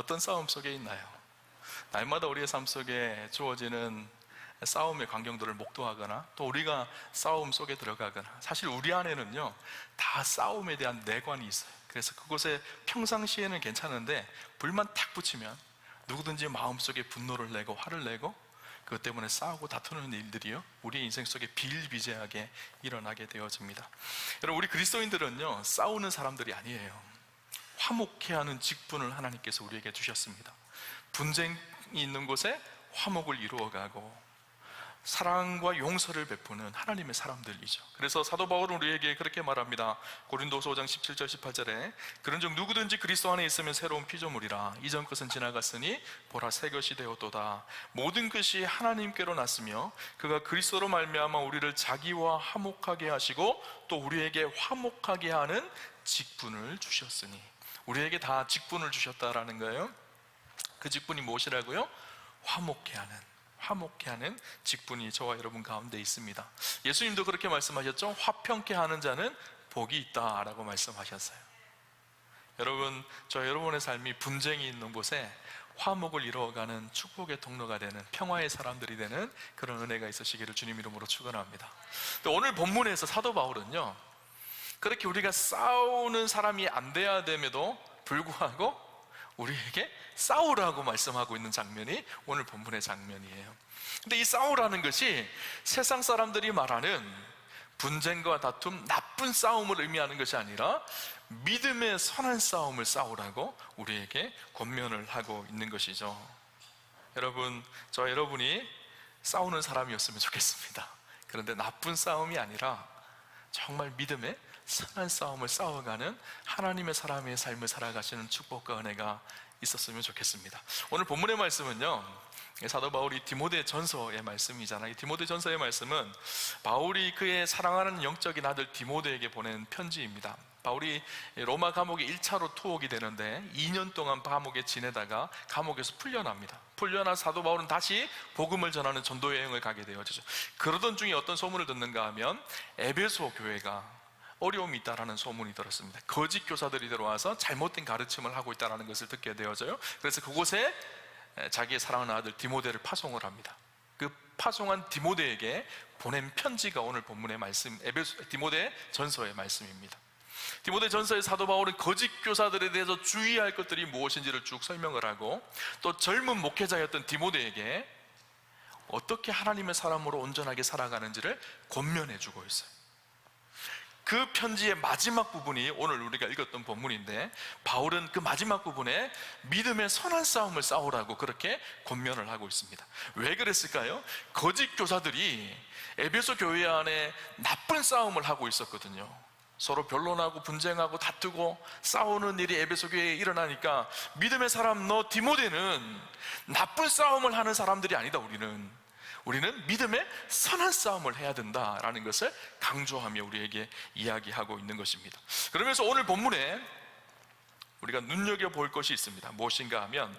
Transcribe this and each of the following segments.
어떤 싸움 속에 있나요? 날마다 우리의 삶 속에 주어지는 싸움의 광경들을 목도하거나 또 우리가 싸움 속에 들어가거나, 사실 우리 안에는요 다 싸움에 대한 내관이 있어요. 그래서 그곳에 평상시에는 괜찮은데 불만 탁 붙이면 누구든지 마음속에 분노를 내고 화를 내고 그것 때문에 싸우고 다투는 일들이요 우리의 인생 속에 비일비재하게 일어나게 되어집니다. 여러분, 우리 그리스도인들은요 싸우는 사람들이 아니에요. 화목해 하는 직분을 하나님께서 우리에게 주셨습니다. 분쟁이 있는 곳에 화목을 이루어가고 사랑과 용서를 베푸는 하나님의 사람들이죠. 그래서 사도 바울은 우리에게 그렇게 말합니다. 고린도서 5장 17절 18절에 그런즉 누구든지 그리스도 안에 있으면 새로운 피조물이라 이전 것은 지나갔으니 보라 새 것이 되었도다. 모든 것이 하나님께로 났으며 그가 그리스도로 말미암아 우리를 자기와 화목하게 하시고 또 우리에게 화목하게 하는 직분을 주셨으니, 우리에게 다 직분을 주셨다라는 거예요. 그 직분이 무엇이라고요? 화목해 하는 직분이 저와 여러분 가운데 있습니다. 예수님도 그렇게 말씀하셨죠. 화평케 하는 자는 복이 있다라고 말씀하셨어요. 여러분, 저 여러분의 삶이 분쟁이 있는 곳에 화목을 이루어가는 축복의 통로가 되는, 평화의 사람들이 되는 그런 은혜가 있으시기를 주님 이름으로 축원합니다. 또 오늘 본문에서 사도 바울은요 그렇게 우리가 싸우는 사람이 안 돼야 됨에도 불구하고 우리에게 싸우라고 말씀하고 있는 장면이 오늘 본문의 장면이에요. 근데 이 싸우라는 것이 세상 사람들이 말하는 분쟁과 다툼, 나쁜 싸움을 의미하는 것이 아니라 믿음의 선한 싸움을 싸우라고 우리에게 권면을 하고 있는 것이죠. 여러분, 저 여러분이 싸우는 사람이었으면 좋겠습니다. 그런데 나쁜 싸움이 아니라 정말 믿음의 선한 싸움을 싸워가는 하나님의 사람의 삶을 살아가시는 축복과 은혜가 있었으면 좋겠습니다. 오늘 본문의 말씀은요 사도 바울이 디모데 전서의 말씀이잖아요. 이 디모데 전서의 말씀은 바울이 그의 사랑하는 영적인 아들 디모데에게 보낸 편지입니다. 바울이 로마 감옥에 1차로 투옥이 되는데 2년 동안 감옥에 지내다가 감옥에서 풀려납니다. 풀려나 사도 바울은 다시 복음을 전하는 전도 여행을 가게 되어지죠. 그러던 중에 어떤 소문을 듣는가 하면 에베소 교회가 어려움이 있다라는 소문이 들었습니다. 거짓 교사들이 들어와서 잘못된 가르침을 하고 있다는 것을 듣게 되어져요. 그래서 그곳에 자기의 사랑하는 아들 디모데를 파송을 합니다. 그 파송한 디모데에게 보낸 편지가 오늘 본문의 말씀, 디모데 전서의 말씀입니다. 디모데 전서의 사도 바울은 거짓 교사들에 대해서 주의할 것들이 무엇인지를 쭉 설명을 하고 또 젊은 목회자였던 디모데에게 어떻게 하나님의 사람으로 온전하게 살아가는지를 권면해 주고 있어요. 그 편지의 마지막 부분이 오늘 우리가 읽었던 본문인데 바울은 그 마지막 부분에 믿음의 선한 싸움을 싸우라고 그렇게 권면을 하고 있습니다. 왜 그랬을까요? 거짓 교사들이 에베소 교회 안에 나쁜 싸움을 하고 있었거든요. 서로 변론하고 분쟁하고 다투고 싸우는 일이 에베소 교회에 일어나니까 믿음의 사람 너 디모데는 나쁜 싸움을 하는 사람들이 아니다. 우리는 믿음의 선한 싸움을 해야 된다라는 것을 강조하며 우리에게 이야기하고 있는 것입니다. 그러면서 오늘 본문에 우리가 눈여겨볼 것이 있습니다. 무엇인가 하면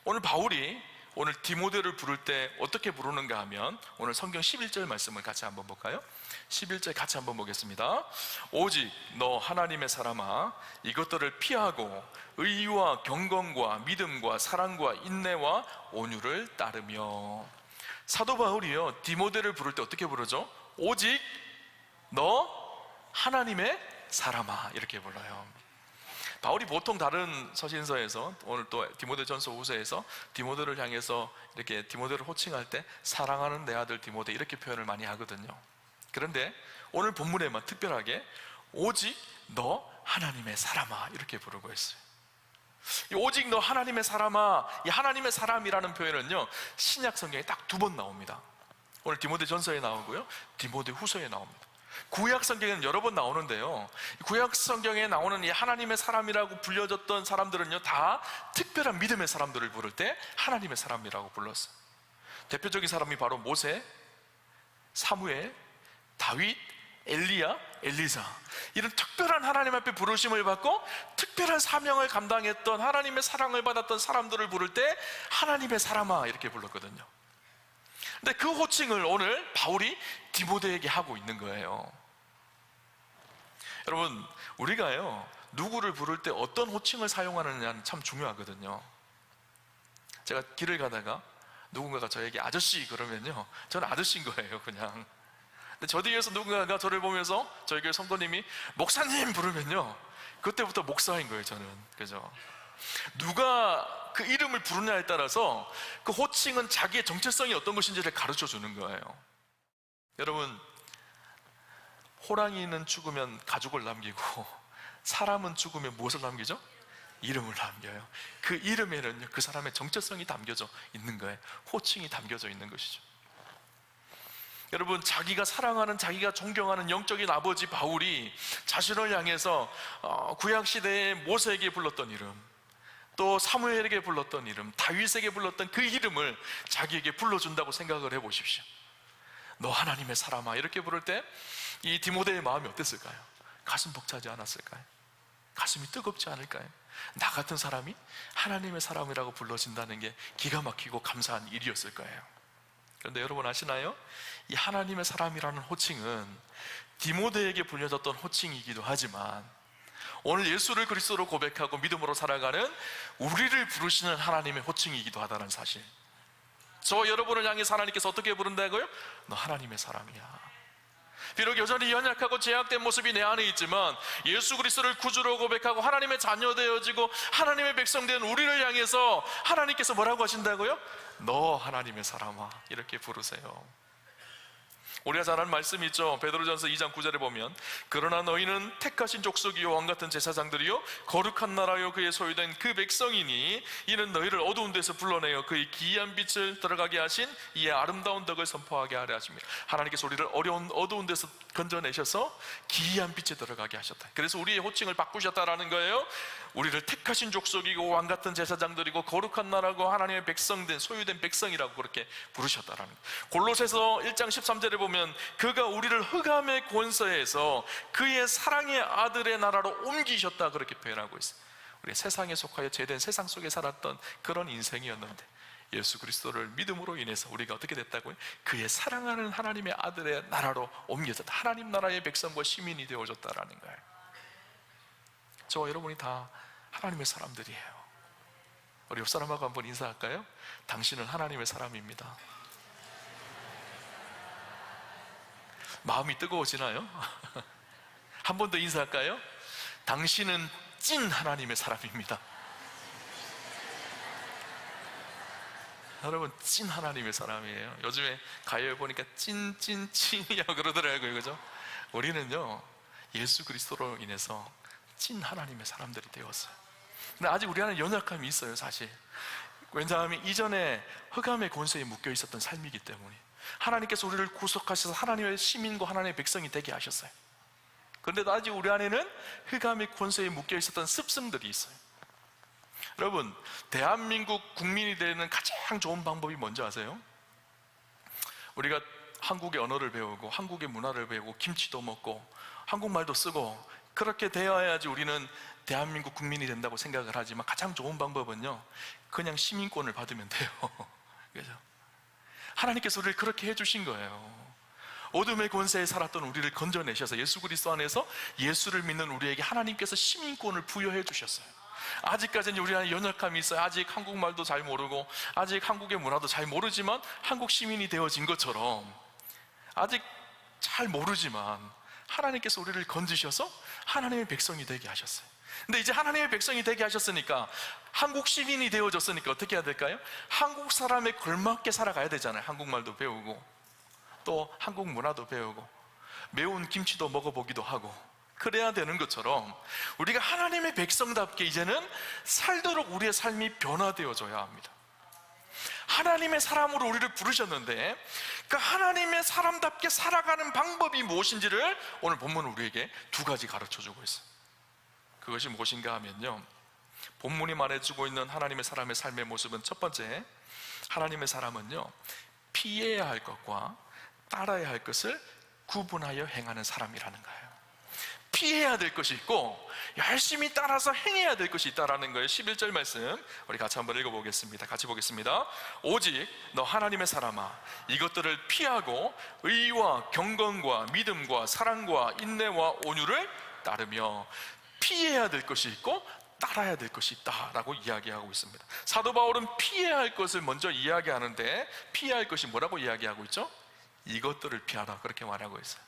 오늘 바울이 오늘 디모데를 부를 때 어떻게 부르는가 하면 오늘 성경 11절 말씀을 같이 한번 볼까요? 11절 같이 한번 보겠습니다. 오직 너 하나님의 사람아 이것들을 피하고 의와 경건과 믿음과 사랑과 인내와 온유를 따르며. 사도 바울이요 디모데를 부를 때 어떻게 부르죠? 오직 너 하나님의 사람아 이렇게 불러요. 바울이 보통 다른 서신서에서 오늘 또 디모데 전서 후서에서 디모데를 향해서 이렇게 디모데를 호칭할 때 사랑하는 내 아들 디모데 이렇게 표현을 많이 하거든요. 그런데 오늘 본문에만 특별하게 오직 너 하나님의 사람아 이렇게 부르고 있어요. 이 오직 너 하나님의 사람아, 이 하나님의 사람이라는 표현은요 신약 성경에 딱 2번 나옵니다. 오늘 디모데 전서에 나오고요 디모데 후서에 나옵니다. 구약 성경에는 여러 번 나오는데요 구약 성경에 나오는 이 하나님의 사람이라고 불려졌던 사람들은요 다 특별한 믿음의 사람들을 부를 때 하나님의 사람이라고 불렀어요. 대표적인 사람이 바로 모세, 사무엘, 다윗, 엘리야, 엘리사, 이런 특별한 하나님 앞에 부르심을 받고 특별한 사명을 감당했던 하나님의 사랑을 받았던 사람들을 부를 때 하나님의 사람아 이렇게 불렀거든요. 근데 그 호칭을 오늘 바울이 디모데에게 하고 있는 거예요. 여러분, 우리가요 누구를 부를 때 어떤 호칭을 사용하느냐는 참 중요하거든요. 제가 길을 가다가 누군가가 저에게 아저씨 그러면요, 저는 아저씨인 거예요, 그냥. 근데 저 뒤에서 누군가가 저를 보면서 저희 교회 성도님이 목사님 부르면요, 그때부터 목사인 거예요, 저는. 그죠? 누가 그 이름을 부르냐에 따라서 그 호칭은 자기의 정체성이 어떤 것인지를 가르쳐 주는 거예요. 여러분, 호랑이는 죽으면 가죽을 남기고 사람은 죽으면 무엇을 남기죠? 이름을 남겨요. 그 이름에는요, 그 사람의 정체성이 담겨져 있는 거예요. 호칭이 담겨져 있는 것이죠. 여러분, 자기가 사랑하는, 자기가 존경하는 영적인 아버지 바울이 자신을 향해서 구약시대에 모세에게 불렀던 이름, 또 사무엘에게 불렀던 이름, 다윗에게 불렀던 그 이름을 자기에게 불러준다고 생각을 해보십시오. 너 하나님의 사람아, 이렇게 부를 때 이 디모데의 마음이 어땠을까요? 가슴 벅차지 않았을까요? 가슴이 뜨겁지 않을까요? 나 같은 사람이 하나님의 사람이라고 불러진다는 게 기가 막히고 감사한 일이었을 거예요. 그런데 여러분 아시나요? 이 하나님의 사람이라는 호칭은 디모데에게 불려졌던 호칭이기도 하지만 오늘 예수를 그리스도로 고백하고 믿음으로 살아가는 우리를 부르시는 하나님의 호칭이기도 하다는 사실. 저 여러분을 향해서 하나님께서 어떻게 부른다고요? 너 하나님의 사람이야. 비록 여전히 연약하고 제약된 모습이 내 안에 있지만 예수 그리스도를 구주로 고백하고 하나님의 자녀 되어지고 하나님의 백성 된 우리를 향해서 하나님께서 뭐라고 하신다고요? 너 하나님의 사람아, 이렇게 부르세요. 우리가 잘 아는 말씀이 있죠. 베드로전서 2장 9절에 보면 그러나 너희는 택하신 족속이요 왕같은 제사장들이요 거룩한 나라요 그의 소유된 그 백성이니 이는 너희를 어두운 데서 불러내어 그의 기이한 빛을 들어가게 하신 이의 아름다운 덕을 선포하게 하려 하십니다. 하나님께서 우리를 어두운 데서 건져내셔서 기이한 빛에 들어가게 하셨다. 그래서 우리의 호칭을 바꾸셨다라는 거예요. 우리를 택하신 족속이고 왕같은 제사장들이고 거룩한 나라고 하나님의 백성된 소유된 백성이라고 그렇게 부르셨다라는 거예요. 골로새서 1장 13절에 보면 그가 우리를 흑암의 권세에서 그의 사랑의 아들의 나라로 옮기셨다, 그렇게 표현하고 있어요. 우리 세상에 속하여 죄된 세상 속에 살았던 그런 인생이었는데 예수 그리스도를 믿음으로 인해서 우리가 어떻게 됐다고요? 그의 사랑하는 하나님의 아들의 나라로 옮겨졌다. 하나님 나라의 백성과 시민이 되어졌다라는 거예요. 저와 여러분이 다 하나님의 사람들이에요. 우리 옆 사람하고 한번 인사할까요? 당신은 하나님의 사람입니다. 마음이 뜨거워지나요? 한 번 더 인사할까요? 당신은 찐 하나님의 사람입니다. 여러분, 찐 하나님의 사람이에요. 요즘에 가요에 보니까 찐이라고 그러더라고요. 그죠? 우리는요, 예수 그리스도로 인해서 찐 하나님의 사람들이 되었어요. 근데 아직 우리 안에 연약함이 있어요, 사실. 왜냐하면 이전에 흑암의 권세에 묶여 있었던 삶이기 때문에 하나님께서 우리를 구속하셔서 하나님의 시민과 하나님의 백성이 되게 하셨어요. 그런데도 아직 우리 안에는 흑암의 권세에 묶여 있었던 습성들이 있어요. 여러분, 대한민국 국민이 되는 가장 좋은 방법이 뭔지 아세요? 우리가 한국의 언어를 배우고 한국의 문화를 배우고 김치도 먹고 한국말도 쓰고 그렇게 되어야지 우리는 대한민국 국민이 된다고 생각을 하지만 가장 좋은 방법은요, 그냥 시민권을 받으면 돼요. 그죠? 하나님께서 우리를 그렇게 해주신 거예요. 어둠의 권세에 살았던 우리를 건져내셔서 예수 그리스도 안에서 예수를 믿는 우리에게 하나님께서 시민권을 부여해 주셨어요. 아직까지는 우리 안에 연약함이 있어요. 아직 한국말도 잘 모르고 아직 한국의 문화도 잘 모르지만 한국 시민이 되어진 것처럼 아직 잘 모르지만 하나님께서 우리를 건지셔서 하나님의 백성이 되게 하셨어요. 근데 이제 하나님의 백성이 되게 하셨으니까, 한국 시민이 되어졌으니까 어떻게 해야 될까요? 한국 사람에 걸맞게 살아가야 되잖아요. 한국말도 배우고 또 한국 문화도 배우고 매운 김치도 먹어보기도 하고 그래야 되는 것처럼 우리가 하나님의 백성답게 이제는 살도록 우리의 삶이 변화되어져야 합니다. 하나님의 사람으로 우리를 부르셨는데 그 하나님의 사람답게 살아가는 방법이 무엇인지를 오늘 본문은 우리에게 두 가지 가르쳐주고 있어요. 그것이 무엇인가 하면요, 본문이 말해주고 있는 하나님의 사람의 삶의 모습은 첫 번째, 하나님의 사람은요, 피해야 할 것과 따라야 할 것을 구분하여 행하는 사람이라는 거예요. 피해야 될 것이 있고 열심히 따라서 행해야 될 것이 있다라는 거예요. 11절 말씀 우리 같이 한번 읽어보겠습니다. 같이 보겠습니다. 오직 너 하나님의 사람아, 이것들을 피하고 의와 경건과 믿음과 사랑과 인내와 온유를 따르며. 피해야 될 것이 있고 따라야 될 것이 있다라고 이야기하고 있습니다. 사도 바울은 피해야 할 것을 먼저 이야기하는데, 피해야 할 것이 뭐라고 이야기하고 있죠? 이것들을 피하라, 그렇게 말하고 있어요.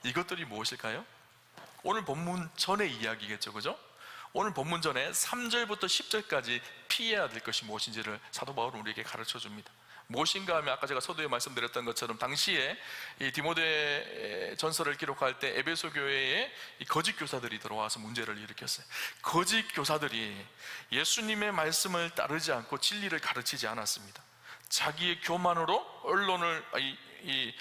이것들이 무엇일까요? 오늘 본문 전의 이야기겠죠, 그죠? 오늘 본문 전에 3절부터 10절까지 피해야 될 것이 무엇인지를 사도 바울은 우리에게 가르쳐 줍니다. 무엇인가 하면, 아까 제가 서두에 말씀드렸던 것처럼 당시에 이 디모데 전서를 기록할 때 에베소 교회에 이 거짓 교사들이 들어와서 문제를 일으켰어요. 거짓 교사들이 예수님의 말씀을 따르지 않고 진리를 가르치지 않았습니다. 자기의 교만으로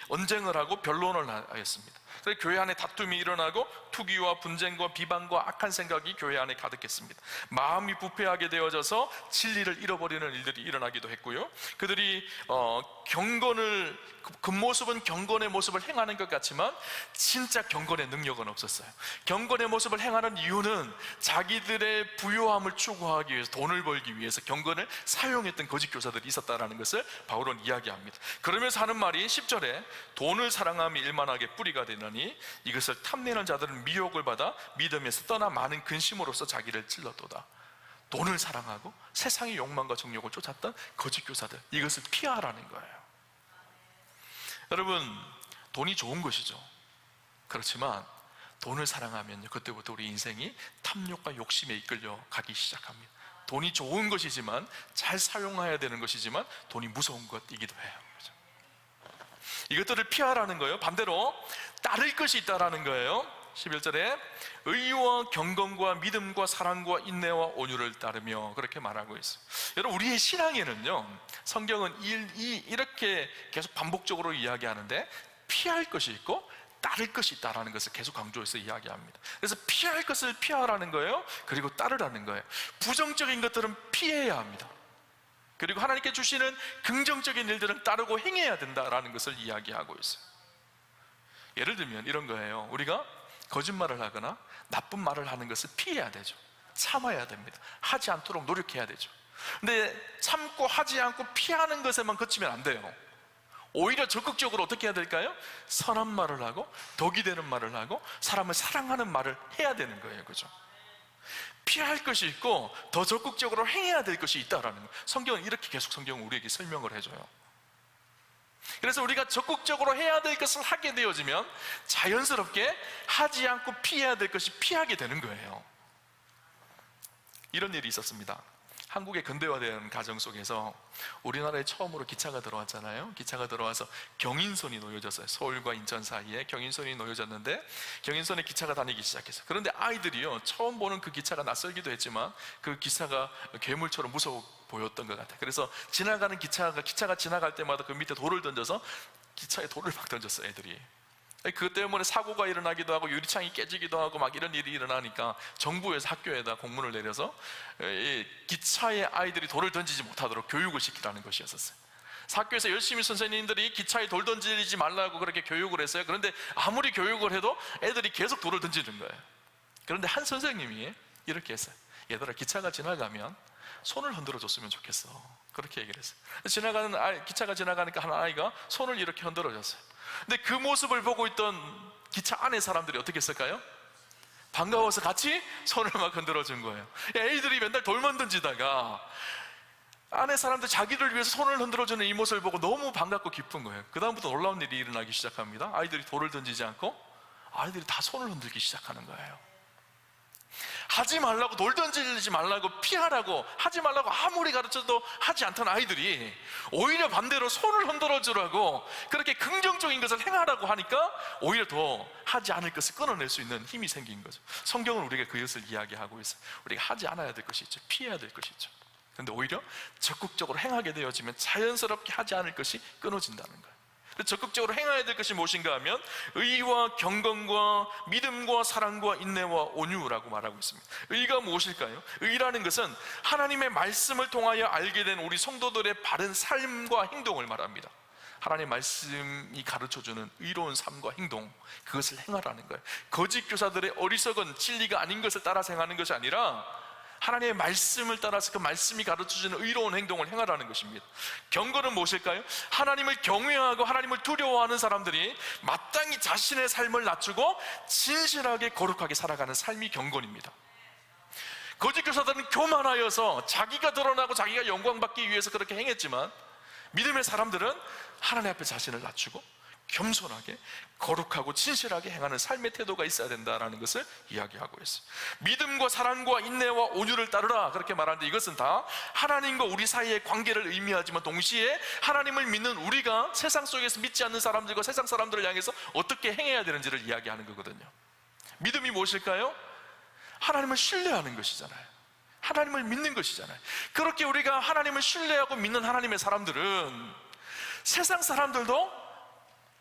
언쟁을 하고 변론을 하였습니다. 그래서 교회 안에 다툼이 일어나고 투기와 분쟁과 비방과 악한 생각이 교회 안에 가득했습니다. 마음이 부패하게 되어져서 진리를 잃어버리는 일들이 일어나기도 했고요. 그들이 겉모습은 경건의 모습을 행하는 것 같지만 진짜 경건의 능력은 없었어요. 경건의 모습을 행하는 이유는 자기들의 부요함을 추구하기 위해서, 돈을 벌기 위해서 경건을 사용했던 거짓 교사들이 있었다는 것을 바울은 이야기합니다. 그러면서 하는 말이 10절에 돈을 사랑함이 일만하게 뿌리가 되느니 이것을 탐내는 자들은 미혹을 받아 믿음에서 떠나 많은 근심으로써 자기를 찔렀도다. 돈을 사랑하고 세상의 욕망과 정욕을 쫓았던 거짓 교사들, 이것을 피하라는 거예요. 여러분, 돈이 좋은 것이죠. 그렇지만 돈을 사랑하면요, 그때부터 우리 인생이 탐욕과 욕심에 이끌려 가기 시작합니다. 돈이 좋은 것이지만, 잘 사용해야 되는 것이지만 돈이 무서운 것이기도 해요. 그렇죠? 이것들을 피하라는 거예요. 반대로 따를 것이 있다라는 거예요. 11절에 의와 경건과 믿음과 사랑과 인내와 온유를 따르며, 그렇게 말하고 있어요. 여러분, 우리의 신앙에는요, 성경은 이렇게 계속 반복적으로 이야기하는데 피할 것이 있고 따를 것이 있다라는 것을 계속 강조해서 이야기합니다. 그래서 피할 것을 피하라는 거예요. 그리고 따르라는 거예요. 부정적인 것들은 피해야 합니다. 그리고 하나님께 주시는 긍정적인 일들은 따르고 행해야 된다라는 것을 이야기하고 있어요. 예를 들면 이런 거예요. 우리가 거짓말을 하거나 나쁜 말을 하는 것을 피해야 되죠. 참아야 됩니다. 하지 않도록 노력해야 되죠. 근데 참고 하지 않고 피하는 것에만 그치면 안 돼요. 오히려 적극적으로 어떻게 해야 될까요? 선한 말을 하고 덕이 되는 말을 하고 사람을 사랑하는 말을 해야 되는 거예요. 그죠? 피할 것이 있고 더 적극적으로 행해야 될 것이 있다라는 거예요. 성경은 이렇게 계속 성경은 우리에게 설명을 해줘요. 그래서 우리가 적극적으로 해야 될 것을 하게 되어지면 자연스럽게 하지 않고 피해야 될 것이 피하게 되는 거예요. 이런 일이 있었습니다. 한국의 근대화된 가정 속에서 우리나라에 처음으로 기차가 들어왔잖아요. 기차가 들어와서 경인선이 놓여졌어요. 서울과 인천 사이에 경인선이 놓여졌는데, 경인선에 기차가 다니기 시작했어요. 그런데 아이들이요, 처음 보는 그 기차가 낯설기도 했지만 그 기차가 괴물처럼 무서워 보였던 것 같아요. 그래서 지나가는 기차가 지나갈 때마다 그 밑에 돌을 던져서 기차에 돌을 막 던졌어요, 애들이. 그것 때문에 사고가 일어나기도 하고 유리창이 깨지기도 하고 막 이런 일이 일어나니까 정부에서 학교에다 공문을 내려서 기차에 아이들이 돌을 던지지 못하도록 교육을 시키라는 것이었어요. 학교에서 열심히 선생님들이 기차에 돌 던지지 말라고 그렇게 교육을 했어요. 그런데 아무리 교육을 해도 애들이 계속 돌을 던지는 거예요. 그런데 한 선생님이 이렇게 했어요. 얘들아, 기차가 지나가면 손을 흔들어 줬으면 좋겠어, 그렇게 얘기를 했어요. 기차가 지나가니까 한 아이가 손을 이렇게 흔들어 줬어요. 근데 그 모습을 보고 있던 기차 안에 사람들이 어떻게 했을까요? 반가워서 같이 손을 막 흔들어 준 거예요. 애들이 맨날 돌만 던지다가 안에 사람들 자기를 위해서 손을 흔들어 주는 이 모습을 보고 너무 반갑고 기쁜 거예요. 그 다음부터 놀라운 일이 일어나기 시작합니다. 아이들이 돌을 던지지 않고 아이들이 다 손을 흔들기 시작하는 거예요. 하지 말라고, 돌 던지지 말라고, 피하라고, 하지 말라고 아무리 가르쳐도 하지 않던 아이들이 오히려 반대로 손을 흔들어 주라고, 그렇게 긍정적인 것을 행하라고 하니까 오히려 더 하지 않을 것을 끊어낼 수 있는 힘이 생긴 거죠. 성경은 우리가 그것을 이야기하고 있어요. 우리가 하지 않아야 될 것이 있죠. 피해야 될 것이 있죠. 그런데 오히려 적극적으로 행하게 되어지면 자연스럽게 하지 않을 것이 끊어진다는 거예요. 적극적으로 행해야 될 것이 무엇인가 하면 의와 경건과 믿음과 사랑과 인내와 온유라고 말하고 있습니다. 의가 무엇일까요? 의라는 것은 하나님의 말씀을 통하여 알게 된 우리 성도들의 바른 삶과 행동을 말합니다. 하나님의 말씀이 가르쳐주는 의로운 삶과 행동, 그것을 행하라는 거예요. 거짓 교사들의 어리석은 진리가 아닌 것을 따라서 행하는 것이 아니라 하나님의 말씀을 따라서 그 말씀이 가르쳐주는 의로운 행동을 행하라는 것입니다. 경건은 무엇일까요? 하나님을 경외하고 하나님을 두려워하는 사람들이 마땅히 자신의 삶을 낮추고 진실하게 거룩하게 살아가는 삶이 경건입니다. 거짓 교사들은 교만하여서 자기가 드러나고 자기가 영광받기 위해서 그렇게 행했지만, 믿음의 사람들은 하나님 앞에 자신을 낮추고 겸손하게 거룩하고 진실하게 행하는 삶의 태도가 있어야 된다는 것을 이야기하고 있어요. 믿음과 사랑과 인내와 온유를 따르라, 그렇게 말하는데, 이것은 다 하나님과 우리 사이의 관계를 의미하지만 동시에 하나님을 믿는 우리가 세상 속에서 믿지 않는 사람들과 세상 사람들을 향해서 어떻게 행해야 되는지를 이야기하는 거거든요. 믿음이 무엇일까요? 하나님을 신뢰하는 것이잖아요. 하나님을 믿는 것이잖아요. 그렇게 우리가 하나님을 신뢰하고 믿는 하나님의 사람들은 세상 사람들도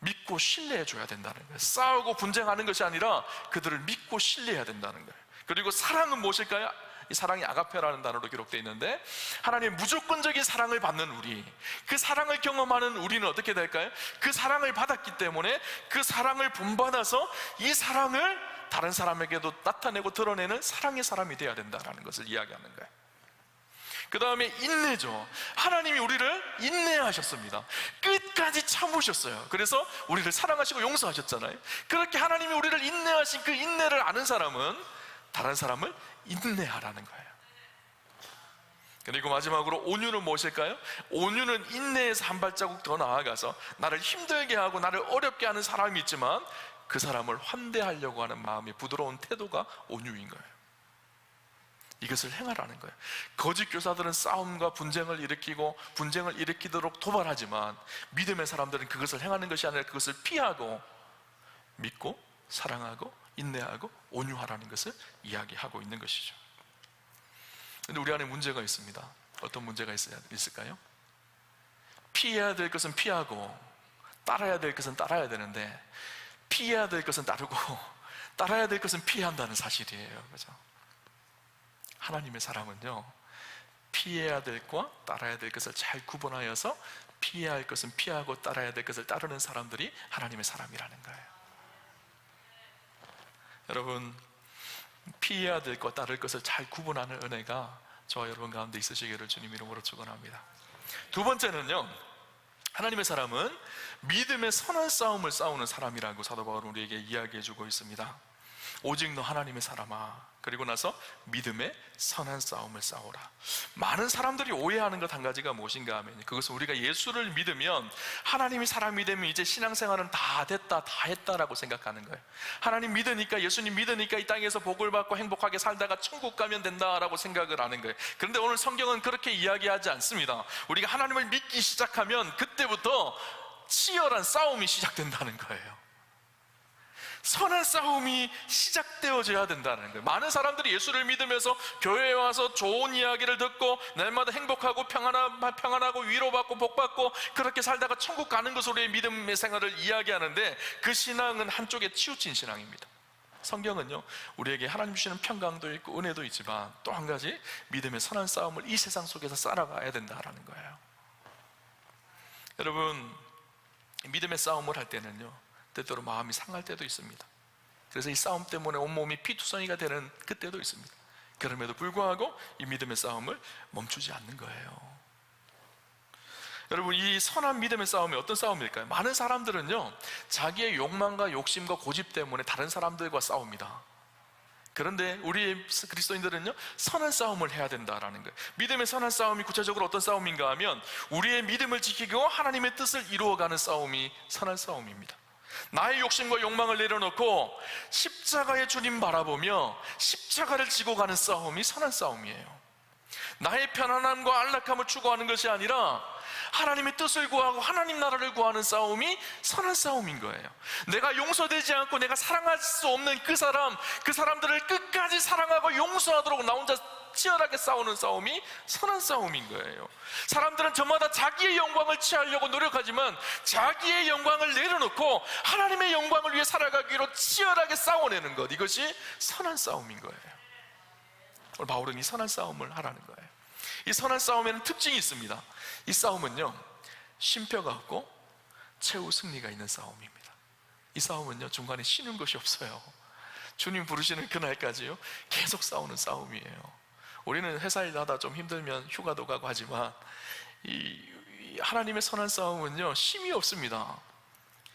믿고 신뢰해 줘야 된다는 거예요. 싸우고 분쟁하는 것이 아니라 그들을 믿고 신뢰해야 된다는 거예요. 그리고 사랑은 무엇일까요? 이 사랑이 아가페라는 단어로 기록되어 있는데, 하나님의 무조건적인 사랑을 받는 우리, 그 사랑을 경험하는 우리는 어떻게 될까요? 그 사랑을 받았기 때문에 그 사랑을 본받아서 이 사랑을 다른 사람에게도 나타내고 드러내는 사랑의 사람이 되어야 된다는 것을 이야기하는 거예요. 그 다음에 인내죠. 하나님이 우리를 인내하셨습니다. 끝까지 참으셨어요. 그래서 우리를 사랑하시고 용서하셨잖아요. 그렇게 하나님이 우리를 인내하신 그 인내를 아는 사람은 다른 사람을 인내하라는 거예요. 그리고 마지막으로 온유는 무엇일까요? 온유는 인내에서 한 발자국 더 나아가서 나를 힘들게 하고 나를 어렵게 하는 사람이 있지만 그 사람을 환대하려고 하는 마음의 부드러운 태도가 온유인 거예요. 이것을 행하라는 거예요. 거짓 교사들은 싸움과 분쟁을 일으키고 분쟁을 일으키도록 도발하지만, 믿음의 사람들은 그것을 행하는 것이 아니라 그것을 피하고 믿고 사랑하고 인내하고 온유하라는 것을 이야기하고 있는 것이죠. 그런데 우리 안에 문제가 있습니다. 어떤 문제가 있을까요? 피해야 될 것은 피하고 따라야 될 것은 따라야 되는데, 피해야 될 것은 따르고 따라야 될 것은 피해야 한다는 사실이에요. 그죠? 하나님의 사랑은요, 피해야 될 것과 따라야 될 것을 잘 구분하여서 피해야 할 것은 피하고 따라야 될 것을 따르는 사람들이 하나님의 사람이라는 거예요. 여러분, 피해야 될 것, 따를 것을 잘 구분하는 은혜가 저와 여러분 가운데 있으시기를 주님 이름으로 축원합니다. 두 번째는요, 하나님의 사람은 믿음의 선한 싸움을 싸우는 사람이라고 사도 바울은 우리에게 이야기해주고 있습니다. 오직 너 하나님의 사람아, 그리고 나서 믿음의 선한 싸움을 싸우라. 많은 사람들이 오해하는 것 한 가지가 무엇인가 하면, 그것은 우리가 예수를 믿으면 하나님이 사람이 되면 이제 신앙생활은 다 됐다, 다 했다라고 생각하는 거예요. 하나님 믿으니까, 예수님 믿으니까 이 땅에서 복을 받고 행복하게 살다가 천국 가면 된다라고 생각을 하는 거예요. 그런데 오늘 성경은 그렇게 이야기하지 않습니다. 우리가 하나님을 믿기 시작하면 그때부터 치열한 싸움이 시작된다는 거예요. 선한 싸움이 시작되어져야 된다는 거예요. 많은 사람들이 예수를 믿으면서 교회에 와서 좋은 이야기를 듣고 날마다 행복하고 평안하고 위로받고 복받고 그렇게 살다가 천국 가는 것으로 우리의 믿음의 생활을 이야기하는데, 그 신앙은 한쪽에 치우친 신앙입니다. 성경은요, 우리에게 하나님 주시는 평강도 있고 은혜도 있지만 또 한 가지 믿음의 선한 싸움을 이 세상 속에서 살아가야 된다라는 거예요. 여러분, 믿음의 싸움을 할 때는요, 때때로 마음이 상할 때도 있습니다. 그래서 이 싸움 때문에 온몸이 피투성이가 되는 그때도 있습니다. 그럼에도 불구하고 이 믿음의 싸움을 멈추지 않는 거예요. 여러분, 이 선한 믿음의 싸움이 어떤 싸움일까요? 많은 사람들은요, 자기의 욕망과 욕심과 고집 때문에 다른 사람들과 싸웁니다. 그런데 우리 그리스도인들은요, 선한 싸움을 해야 된다라는 거예요. 믿음의 선한 싸움이 구체적으로 어떤 싸움인가 하면, 우리의 믿음을 지키고 하나님의 뜻을 이루어가는 싸움이 선한 싸움입니다. 나의 욕심과 욕망을 내려놓고 십자가의 주님 바라보며 십자가를 지고 가는 싸움이 선한 싸움이에요. 나의 편안함과 안락함을 추구하는 것이 아니라 하나님의 뜻을 구하고 하나님 나라를 구하는 싸움이 선한 싸움인 거예요. 내가 용서되지 않고 내가 사랑할 수 없는 그 사람들을 끝까지 사랑하고 용서하도록 나 혼자 치열하게 싸우는 싸움이 선한 싸움인 거예요. 사람들은 저마다 자기의 영광을 취하려고 노력하지만 자기의 영광을 내려놓고 하나님의 영광을 위해 살아가기로 치열하게 싸워내는 것, 이것이 선한 싸움인 거예요. 오늘 바울은 이 선한 싸움을 하라는 거예요. 이 선한 싸움에는 특징이 있습니다. 이 싸움은요, 쉼표가 없고 최후 승리가 있는 싸움입니다. 이 싸움은요, 중간에 쉬는 것이 없어요. 주님 부르시는 그날까지요, 계속 싸우는 싸움이에요. 우리는 회사 일 하다 좀 힘들면 휴가도 가고 하지만 이 하나님의 선한 싸움은요, 쉼이 없습니다.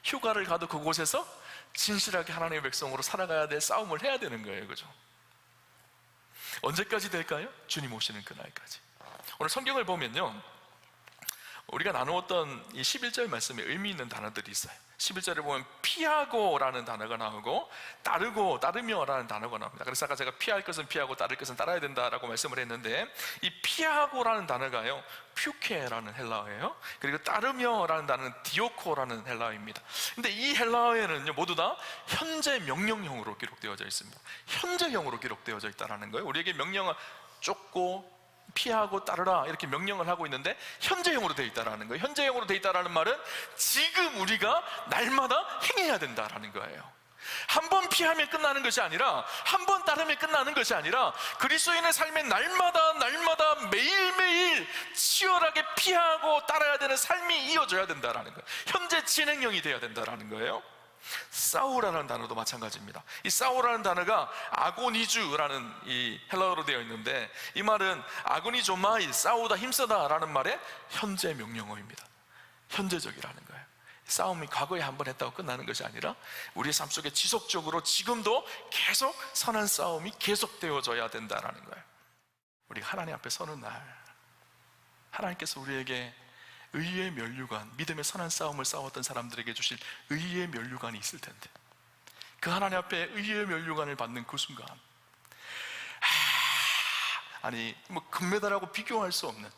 휴가를 가도 그곳에서 진실하게 하나님의 백성으로 살아가야 될 싸움을 해야 되는 거예요. 그죠? 언제까지 될까요? 주님 오시는 그날까지. 오늘 성경을 보면요, 우리가 나누었던 이 11절 말씀에 의미 있는 단어들이 있어요. 11절에 보면 피하고라는 단어가 나오고 따르고 따르며라는 단어가 나옵니다. 그래서 아까 제가 피할 것은 피하고 따를 것은 따라야 된다라고 말씀을 했는데, 이 피하고라는 단어가요, 퓨케라는 헬라어예요. 그리고 따르며라는 단어는 디오코라는 헬라어입니다. 근데 이 헬라어에는요, 모두 다 현재 명령형으로 기록되어져 있습니다. 현재형으로 기록되어져 있다는 거예요. 우리에게 명령을 쫓고 피하고 따르라 이렇게 명령을 하고 있는데 현재형으로 되어 있다는 거예요. 현재형으로 되어 있다는 말은 지금 우리가 날마다 행해야 된다는 거예요. 한 번 피하면 끝나는 것이 아니라, 한 번 따르면 끝나는 것이 아니라, 그리스도인의 삶에 날마다 매일매일 치열하게 피하고 따라야 되는 삶이 이어져야 된다는 거예요. 현재 진행형이 되어야 된다는 거예요. 싸우라는 단어도 마찬가지입니다. 이 싸우라는 단어가 아고니주라는 이 헬라어로 되어 있는데, 이 말은 아고니조마이, 싸우다 힘쓰다 라는 말의 현재 명령어입니다. 현재적이라는 거예요. 싸움이 과거에 한 번 했다고 끝나는 것이 아니라 우리의 삶 속에 지속적으로 지금도 계속 선한 싸움이 계속되어져야 된다는 거예요. 우리가 하나님 앞에 서는 날, 하나님께서 우리에게 의의 면류관, 믿음의 선한 싸움을 싸웠던 사람들에게 주실 의의 면류관이 있을 텐데, 그 하나님 앞에 의의 면류관을 받는 그 순간, 아니 뭐 금메달하고 비교할 수 없는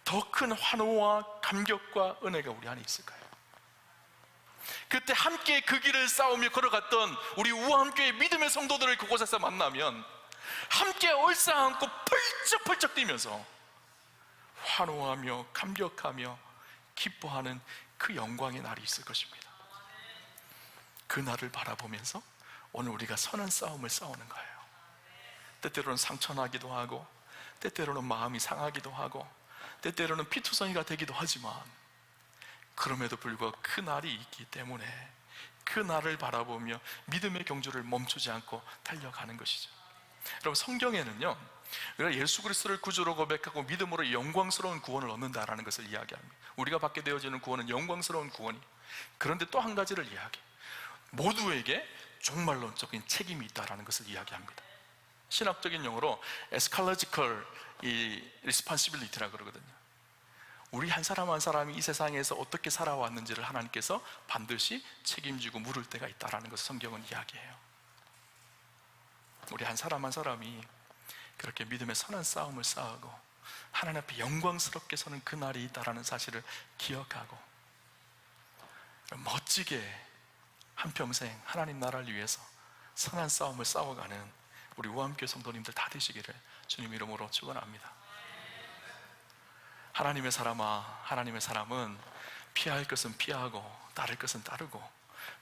더 큰 환호와 감격과 은혜가 우리 안에 있을까요? 그때 함께 그 길을 싸우며 걸어갔던 우리 우암교회 믿음의 성도들을 그곳에서 만나면 함께 얼싸안고 펄쩍펄쩍 뛰면서 환호하며 감격하며 기뻐하는 그 영광의 날이 있을 것입니다. 그 날을 바라보면서 오늘 우리가 선한 싸움을 싸우는 거예요. 때때로는 상처나기도 하고, 때때로는 마음이 상하기도 하고, 때때로는 피투성이가 되기도 하지만, 그럼에도 불구하고 그 날이 있기 때문에 그 날을 바라보며 믿음의 경주를 멈추지 않고 달려가는 것이죠. 여러분, 성경에는요, 우리가 예수 그리스도를 구주로 고백하고 믿음으로 영광스러운 구원을 얻는다라는 것을 이야기합니다. 우리가 받게 되어지는 구원은 영광스러운 구원이. 그런데 또 한 가지를 이야기해요. 모두에게 종말론적인 책임이 있다라는 것을 이야기합니다. 신학적인 용어로 에스칼러지컬 리스폰시빌리티라고 그러거든요. 우리 한 사람 한 사람이 이 세상에서 어떻게 살아왔는지를 하나님께서 반드시 책임지고 물을 때가 있다라는 것을 성경은 이야기해요. 우리 한 사람 한 사람이 그렇게 믿음의 선한 싸움을 싸우고 하나님 앞에 영광스럽게 서는 그 날이 있다라는 사실을 기억하고 멋지게 한평생 하나님 나라를 위해서 선한 싸움을 싸워가는 우리 우암교회 성도님들 다 되시기를 주님 이름으로 축원합니다. 하나님의 사람아, 하나님의 사람은 피할 것은 피하고 따를 것은 따르고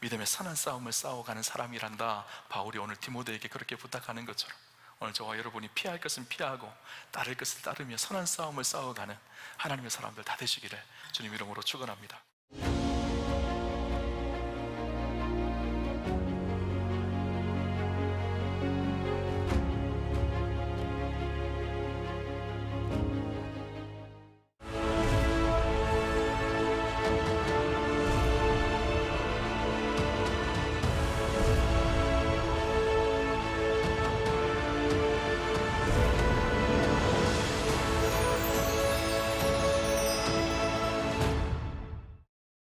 믿음의 선한 싸움을 싸워가는 사람이란다. 바울이 오늘 디모데에게 그렇게 부탁하는 것처럼 오늘 저와 여러분이 피할 것은 피하고 따를 것을 따르며 선한 싸움을 싸워가는 하나님의 사람들 다 되시기를 주님 이름으로 축원합니다.